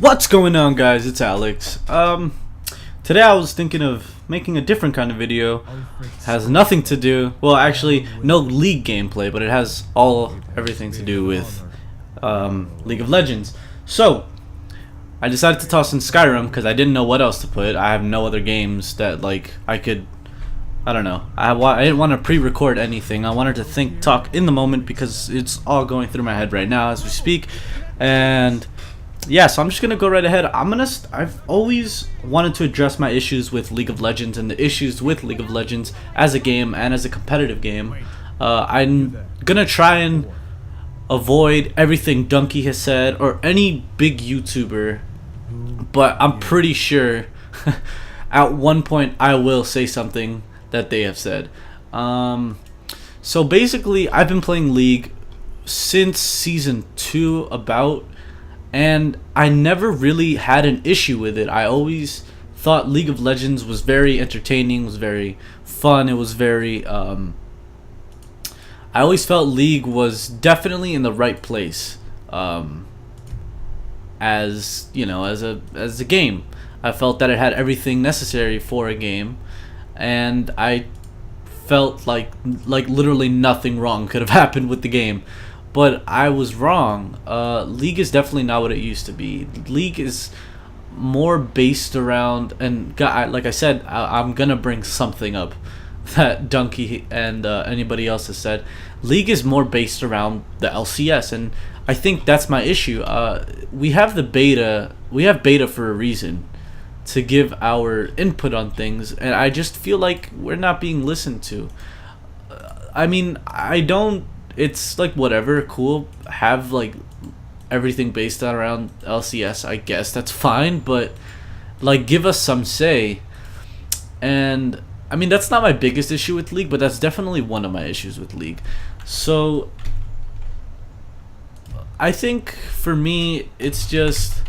What's going on, guys? It's Alex. Today I was thinking of making a different kind of video. Has nothing to do, well, actually no League gameplay, but it has everything to do with League of Legends. So I decided to toss in Skyrim because I didn't know what else to put. I have no other games that I could. I don't know. I didn't want to pre-record anything. I wanted to talk in the moment because it's all going through my head right now as we speak. And yeah, so I'm just gonna go right ahead. I've always wanted to address my issues with League of Legends and the issues with League of Legends as a game and as a competitive game. I'm gonna try and avoid everything Donkey has said or any big YouTuber, but I'm pretty sure at one point I will say something that they have said. So basically, I've been playing League since season 2 about. And I never really had an issue with it. I always thought League of Legends was very entertaining, was very fun. It was very I always felt League was definitely in the right place, as you know, as a game. I felt that it had everything necessary for a game, and I felt like literally nothing wrong could have happened with the game. But I was wrong. League is definitely not what it used to be. League is more based around, and like I said, I'm gonna bring something up that Donkey and anybody else has said. League is more based around the LCS, and I think that's my issue. We have the beta. We have beta for a reason, to give our input on things, and I just feel like we're not being listened to. I mean, I don't. It's like whatever, cool, have like everything based around LCS, I guess that's fine, but like give us some say. And I mean, that's not my biggest issue with League, but that's definitely one of my issues with League. So I think for me it's just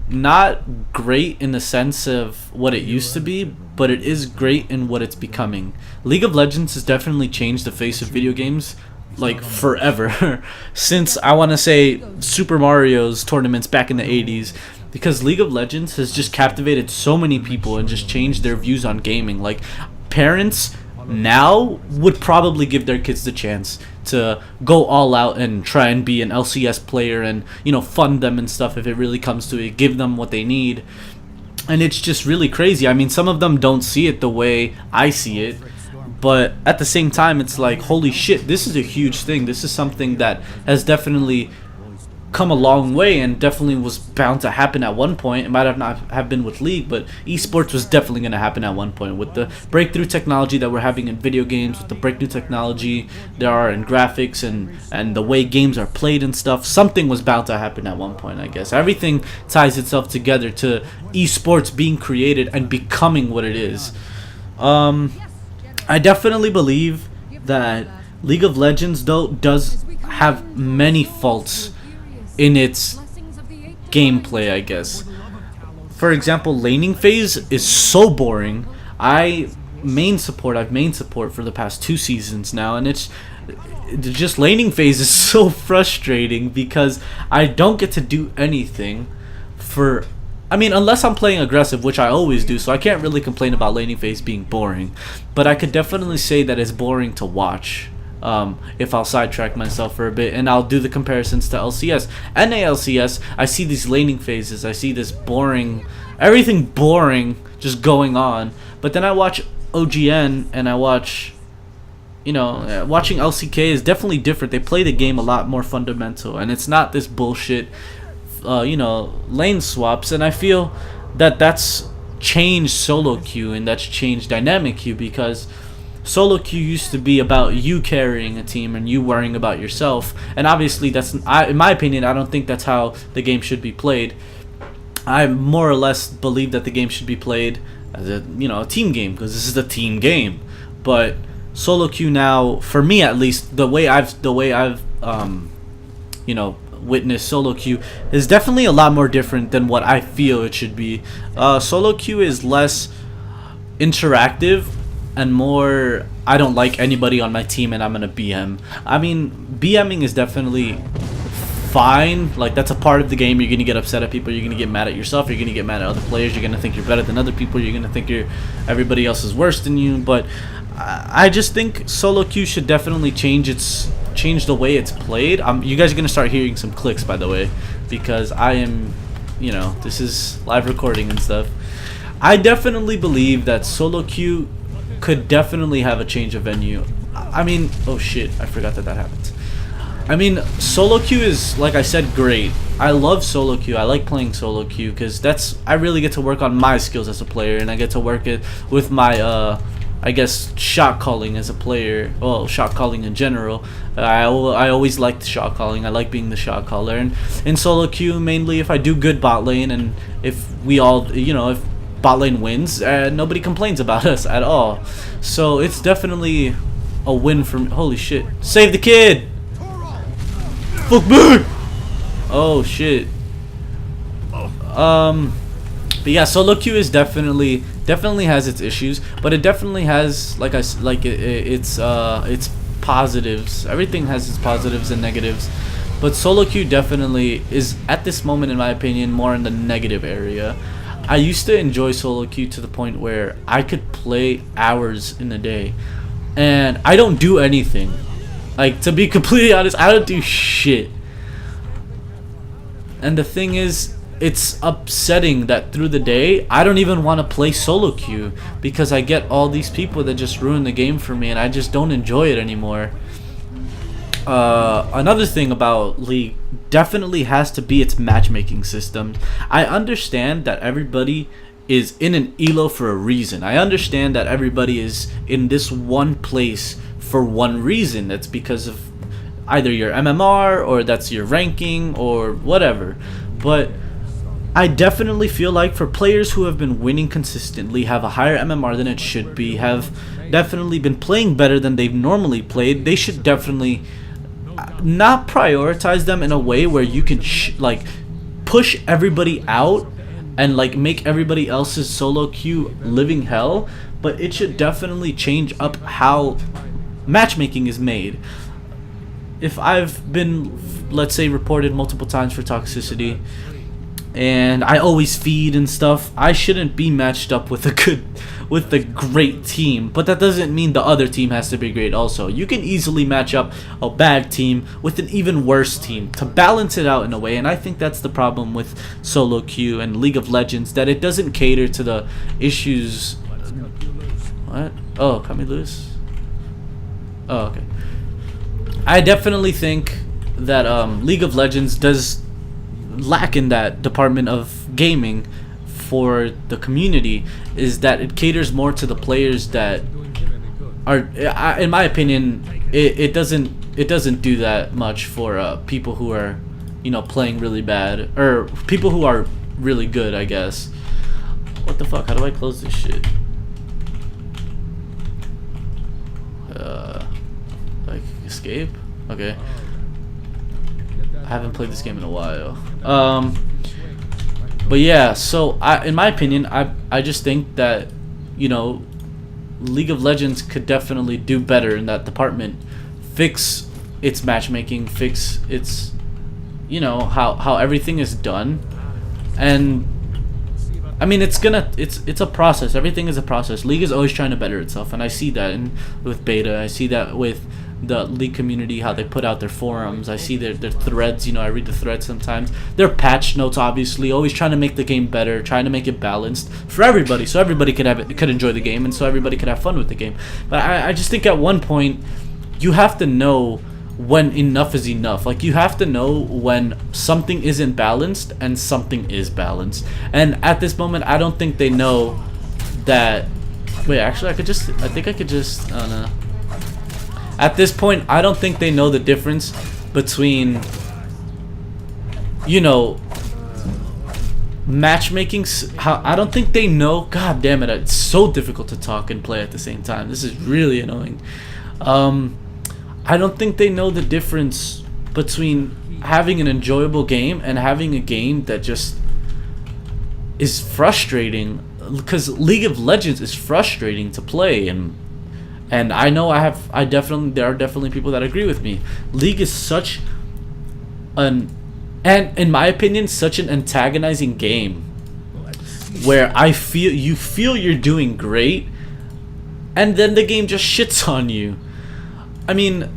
not great in the sense of what it used to be, but it is great in what it's becoming. League of Legends has definitely changed the face of video games like forever since I want to say Super Mario's tournaments back in the 80s, because League of Legends has just captivated so many people and just changed their views on gaming. Like, parents now would probably give their kids the chance to go all out and try and be an LCS player and, you know, fund them and stuff if it really comes to it, give them what they need. And it's just really crazy. I mean, some of them don't see it the way I see it, but at the same time, it's like, holy shit, this is a huge thing. This is something that has definitely come a long way and definitely was bound to happen at one point. It might have not have been with League, but esports was definitely going to happen at one point with the breakthrough technology that we're having in video games, with the breakthrough technology there are in graphics and the way games are played and stuff. Something was bound to happen at one point, I guess. Everything ties itself together to esports being created and becoming what it is. I definitely believe that League of Legends, though, does have many faults in its gameplay, I guess. For example, laning phase is so boring. I've main support for the past 2 seasons now, and it's just laning phase is so frustrating because I don't get to do anything for. I mean, unless I'm playing aggressive, which I always do, so I can't really complain about laning phase being boring. But I could definitely say that it's boring to watch, if I'll sidetrack myself for a bit, and I'll do the comparisons to LCS. NALCS, I see these laning phases, I see this boring, everything boring just going on. But then I watch OGN, and I watch, you know, watching LCK is definitely different. They play the game a lot more fundamental, and it's not this bullshit you know, lane swaps. And I feel that that's changed solo queue, and that's changed dynamic queue, because solo queue used to be about you carrying a team and you worrying about yourself, and obviously that's, in my opinion, I don't think that's how the game should be played. I more or less believe that the game should be played as a, you know, a team game, because this is a team game. But solo queue now, for me at least, the way I've you know, witness solo queue is definitely a lot more different than what I feel it should be. Solo queue is less interactive and more, I don't like anybody on my team and I'm gonna BM. I mean, BMing is definitely fine. Like, that's a part of the game. You're gonna get upset at people. You're gonna get mad at yourself. You're gonna get mad at other players. You're gonna think you're better than other people. You're gonna think everybody else is worse than you. But I just think solo queue should definitely change the way it's played. You guys are gonna start hearing some clicks, by the way, because I am, this is live recording and stuff. I definitely believe that solo queue could definitely have a change of venue. I mean, oh shit, I forgot that happens. I mean, solo queue is, like I said, great. I love solo queue. I like playing solo queue because I really get to work on my skills as a player, and I get to work it with my I guess shot calling as a player. Well, shot calling in general. I always liked shot calling. I like being the shot caller. And in solo queue, mainly if I do good bot lane, and if we all, if bot lane wins, nobody complains about us at all. So it's definitely a win for me. Holy shit! Save the kid! Fuck me! Oh shit. But yeah, solo queue is definitely has its issues, but it definitely has its positives. Everything has its positives and negatives, but solo queue definitely is, at this moment, in my opinion, more in the negative area. I used to enjoy solo queue to the point where I could play hours in a day, and I don't do anything. Like, to be completely honest, I don't do shit. And the thing is, it's upsetting that through the day I don't even want to play solo queue because I get all these people that just ruin the game for me, and I just don't enjoy it anymore. Another thing about League definitely has to be its matchmaking system. I understand that everybody is in an elo for a reason. I understand that everybody is in this one place for one reason. That's because of either your MMR or that's your ranking or whatever. But I definitely feel like for players who have been winning consistently, have a higher MMR than it should be, have definitely been playing better than they've normally played, they should definitely not prioritize them in a way where you can push everybody out and make everybody else's solo queue living hell, but it should definitely change up how matchmaking is made. If I've been, let's say, reported multiple times for toxicity, and I always feed and stuff, I shouldn't be matched up with a great team. But that doesn't mean the other team has to be great also. You can easily match up a bad team with an even worse team to balance it out in a way, and I think that's the problem with solo queue and League of Legends, that it doesn't cater to the issues. What? Oh, cut me loose. Oh, okay. I definitely think that League of Legends does lack in that department of gaming for the community, is that it caters more to the players that are, in my opinion, it doesn't do that much for people who are, playing really bad, or people who are really good, I guess. What the fuck? How do I close this shit? Escape? Okay. I haven't played this game in a while. But yeah, so in my opinion, I just think that, League of Legends could definitely do better in that department. Fix its matchmaking, fix its, how everything is done. And I mean, it's a process. Everything is a process. League is always trying to better itself, and I see that with beta. I see that with the League community, how they put out their forums. I see their threads. I read the threads sometimes. Their patch notes, obviously, always trying to make the game better, trying to make it balanced for everybody, so everybody could enjoy the game, and so everybody could have fun with the game. But I just think at one point you have to know when enough is enough. Like, you have to know when something isn't balanced and something is balanced. And at this moment, I don't think they know that. Wait, actually, I think I could just. I don't know. At this point, I don't think they know the difference between, matchmaking. I don't think they know. God damn it! It's so difficult to talk and play at the same time. This is really annoying. I don't think they know the difference between having an enjoyable game and having a game that just is frustrating. Because League of Legends is frustrating to play, and I know there are definitely people that agree with me. League is such an And in my opinion, such an antagonizing game where you feel you're doing great, and then the game just shits on you. I mean,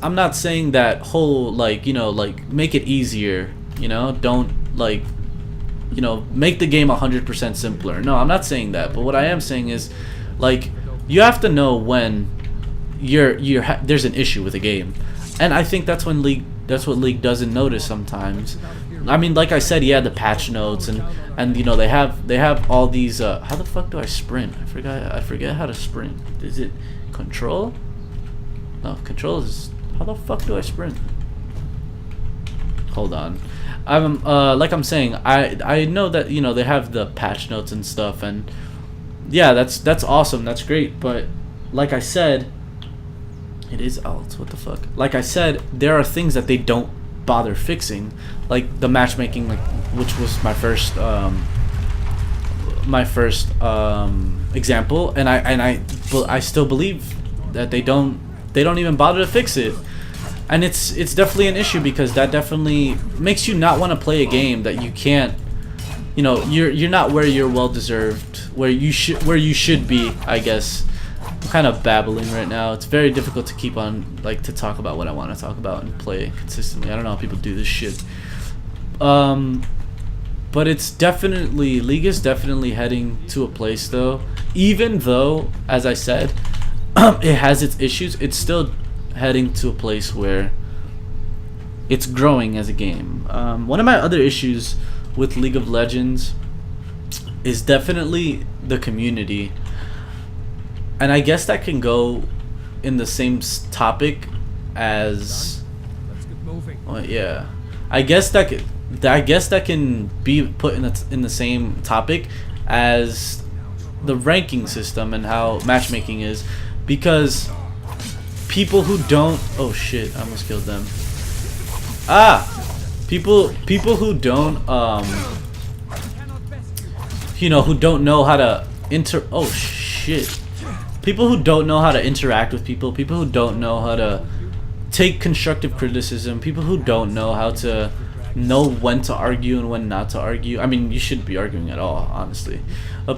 I'm not saying that whole, like, like, make it easier, don't, like, make the game 100% simpler. No, I'm not saying that. But what I am saying is, like, you have to know when there's an issue with a game. And I think that's what League doesn't notice sometimes. I mean, like I said, yeah, the patch notes and they have all these how the fuck do I sprint? I forget how to sprint. Is it control? No, control is, how the fuck do I sprint? Hold on. Like I'm saying, I know that they have the patch notes and stuff, and yeah, that's awesome, that's great. But like I said, it is alt. What the fuck? Like I said, there are things that they don't bother fixing, like the matchmaking, like, which was my first example, and I still believe that they don't even bother to fix it. And it's definitely an issue, because that definitely makes you not want to play a game that you can't, you're not where you're well deserved, where you should be, I guess. I'm kind of babbling right now. It's very difficult to keep on, like, to talk about what I want to talk about and play consistently. I don't know how people do this shit. But it's definitely, League is definitely heading to a place, though, even though, as I said, it has its issues, it's still heading to a place where it's growing as a game. One of my other issues with League of Legends is definitely the community, and I guess that can go in the same topic as, well, yeah, I guess that can be put in the same topic as the ranking system and how matchmaking is, because people who don't, oh shit, I almost killed them. People who don't who don't know how to oh shit. People who don't know how to interact with people who don't know how to take constructive criticism, people who don't know how to know when to argue and when not to argue. I mean, you shouldn't be arguing at all, honestly.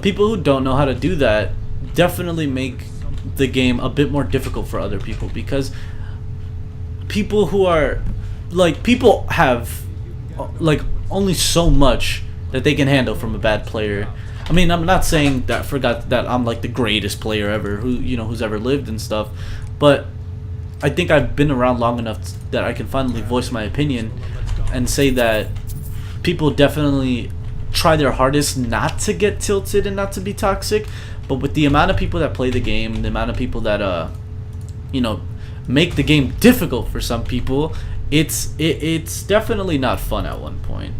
People who don't know how to do that definitely make the game a bit more difficult for other people, because people who are, like, people have, like, only so much that they can handle from a bad player. I mean, I'm not saying that I'm like the greatest player ever who's ever lived and stuff, but I think I've been around long enough that I can finally voice my opinion and say that people definitely try their hardest not to get tilted and not to be toxic. But with the amount of people that play the game, the amount of people that make the game difficult for some people, it's definitely not fun at one point.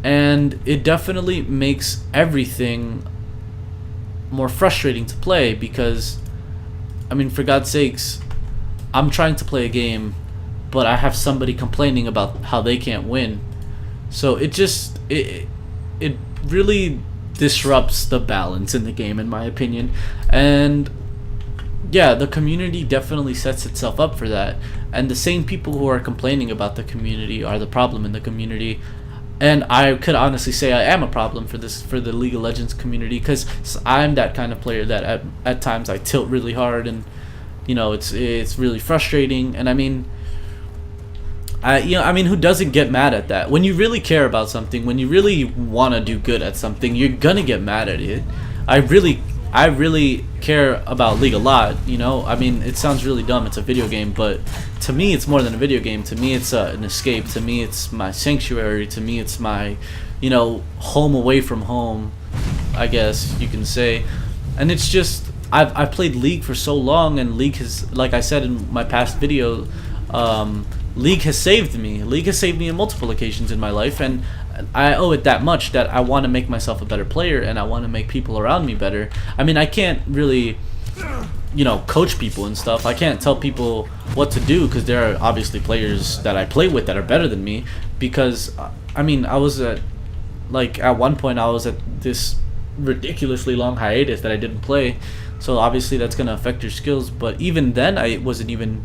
And it definitely makes everything more frustrating to play, because, I mean, for God's sakes, I'm trying to play a game, but I have somebody complaining about how they can't win. So it really disrupts the balance in the game, in my opinion. And yeah, the community definitely sets itself up for that, and the same people who are complaining about the community are the problem in the community. And I could honestly say I am a problem for the League of Legends community, because I'm that kind of player that at times I tilt really hard, and it's really frustrating. And I mean, who doesn't get mad at that? When you really care about something, when you really want to do good at something, you're gonna get mad at it. I really care about League a lot. I mean, it sounds really dumb. It's a video game, but to me, it's more than a video game. To me, it's an escape. To me, it's my sanctuary. To me, it's my, home away from home, I guess you can say. And it's just, I've played League for so long, and League has, like I said in my past video, League has saved me. League has saved me on multiple occasions in my life, and I owe it that much that I want to make myself a better player, and I want to make people around me better. I mean, I can't really, coach people and stuff. I can't tell people what to do, because there are obviously players that I play with that are better than me. Because, I mean, I was at one point I was at this ridiculously long hiatus that I didn't play. So obviously that's going to affect your skills. But even then, I wasn't even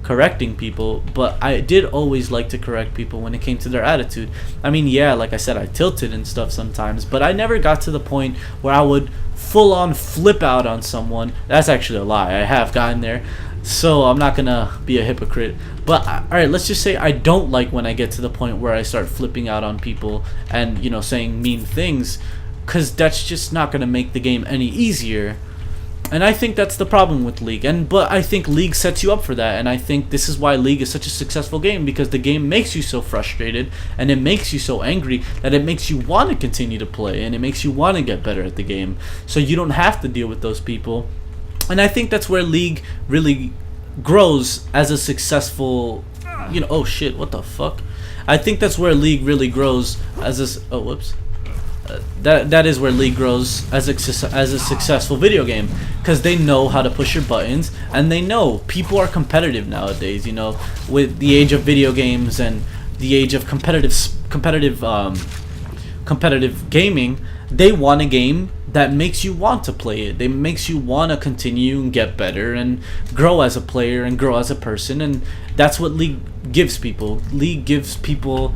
correcting people, but I did always like to correct people when it came to their attitude. I mean, yeah, like I said, I tilted and stuff sometimes, but I never got to the point where I would full on flip out on someone. That's actually a lie. I have gotten there, so I'm not gonna be a hypocrite. But alright, let's just say I don't like when I get to the point where I start flipping out on people and, you know, saying mean things, because that's just not gonna make the game any easier. And I think that's the problem with League. But I think League sets you up for that, and I think this is why League is such a successful game, because the game makes you so frustrated and it makes you so angry that it makes you want to continue to play, and it makes you want to get better at the game, so you don't have to deal with those people. And I think that's where League really grows as a successful, you know, oh shit, what the fuck? I think that's where League really grows as a, oh whoops. That is where League grows as a successful video game, because they know how to push your buttons, and they know people are competitive nowadays. You know, with the age of video games and the age of competitive gaming, they want a game that makes you want to play it. They makes you want to continue and get better and grow as a player and grow as a person, and that's what League gives people. League gives people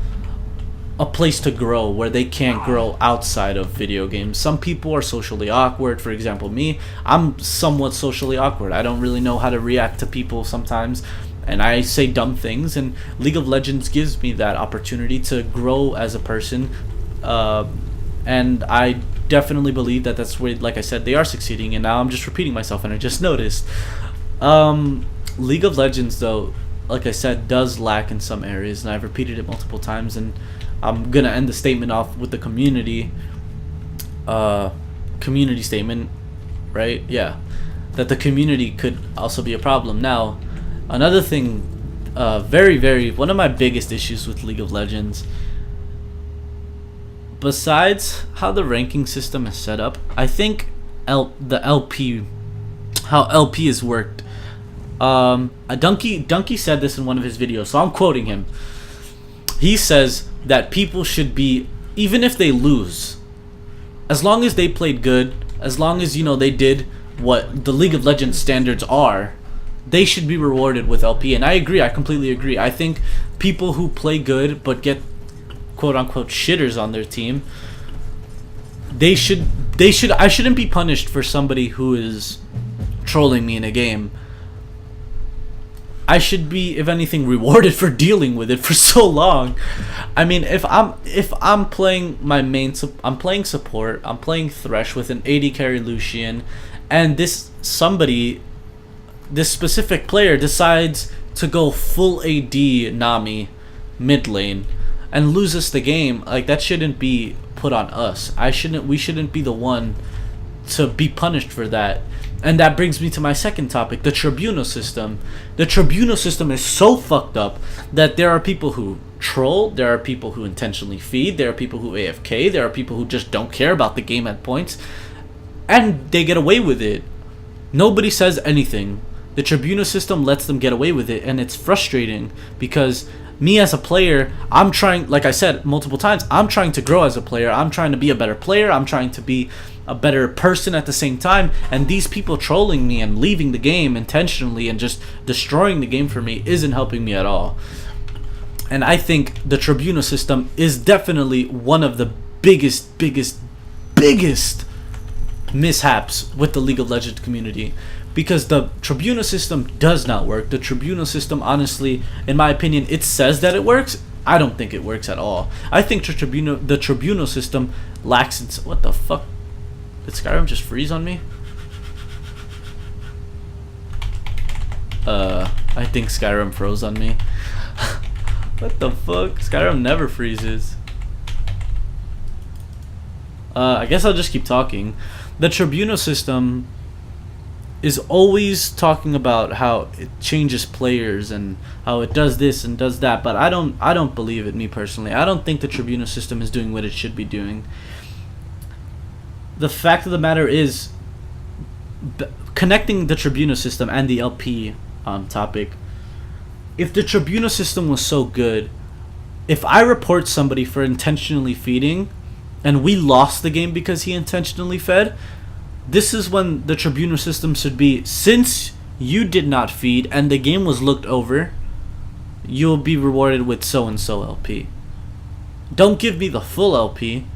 a place to grow where they can't grow outside of video games. Some people are socially awkward. For example, me, I'm somewhat socially awkward. I don't really know how to react to people sometimes, and I say dumb things, and League of Legends gives me that opportunity to grow as a person, and I definitely believe that that's where, like I said, they are succeeding. And now I'm just repeating myself, and I just noticed League of Legends, though, like I said, does lack in some areas, and I've repeated it multiple times, and I'm gonna end the statement off with the community statement, right? Yeah, that the community could also be a problem. Now, another thing, one of my biggest issues with League of Legends, besides how the ranking system is set up, I think how LP is worked. Donkey said this in one of his videos, so I'm quoting him. He says that people should be, even if they lose, as long as they played good, as long as, you know, they did what the League of Legends standards are, they should be rewarded with LP. And I agree, I completely agree. I think people who play good but get quote unquote shitters on their team, I shouldn't be punished for somebody who is trolling me in a game. I should be, if anything, rewarded for dealing with it for so long. I mean, if I'm playing my main, I'm playing support, I'm playing Thresh with an AD carry Lucian, and this specific player decides to go full AD Nami mid lane and loses the game, like, that shouldn't be put on us. We shouldn't be the one to be punished for that. And that brings me to my second topic, the tribunal system. The tribunal system is so fucked up that there are people who troll, there are people who intentionally feed, there are people who AFK, there are people who just don't care about the game at points, and they get away with it. Nobody says anything. The tribunal system lets them get away with it, and it's frustrating because me as a player, I'm trying, like I said multiple times, I'm trying to grow as a player. I'm trying to be a better player. I'm trying to be a better person at the same time, and these people trolling me and leaving the game intentionally and just destroying the game for me isn't helping me at all. And I think the tribunal system is definitely one of the biggest mishaps with the League of Legends community, because the tribunal system does not work. The tribunal system, honestly, in my opinion, it says that it works. I don't think it works at all. I think the tribunal system lacks its, what the fuck? Did Skyrim just freeze on me? I think Skyrim froze on me. What the fuck? Skyrim never freezes. I guess I'll just keep talking. The tribunal system is always talking about how it changes players and how it does this and does that, but I don't believe it, me personally. I don't think the tribunal system is doing what it should be doing. The fact of the matter is, connecting the tribunal system and the LP topic, if the tribunal system was so good, if I report somebody for intentionally feeding and we lost the game because he intentionally fed, this is when the tribunal system should be, since you did not feed and the game was looked over, you'll be rewarded with so and so LP. Don't give me the full LP,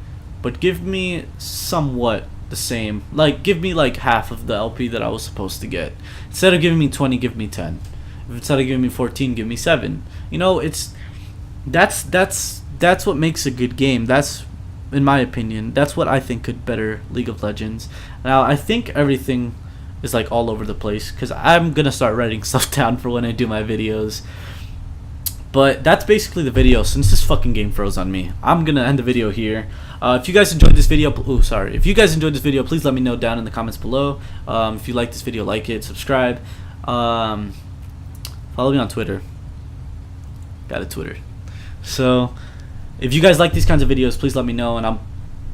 but give me somewhat the same. Like, give me like half of the LP that I was supposed to get. Instead of giving me 20, give me 10. If instead of giving me 14, give me 7. You know, that's what makes a good game. That's, in my opinion, that's what I think could better League of Legends. Now, I think everything is like all over the place because I'm gonna start writing stuff down for when I do my videos. But that's basically the video. Since this fucking game froze on me, I'm gonna end the video here. If you guys enjoyed this video, if you guys enjoyed this video, please let me know down in the comments below. If you like this video, like it, subscribe. Follow me on Twitter. Got a Twitter. So if you guys like these kinds of videos, please let me know, and I'll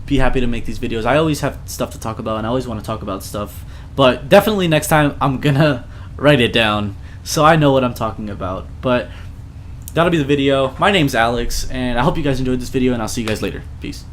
be happy to make these videos. I always have stuff to talk about, and I always want to talk about stuff. But definitely next time, I'm gonna write it down so I know what I'm talking about. But that'll be the video. My name's Alex, and I hope you guys enjoyed this video, and I'll see you guys later. Peace.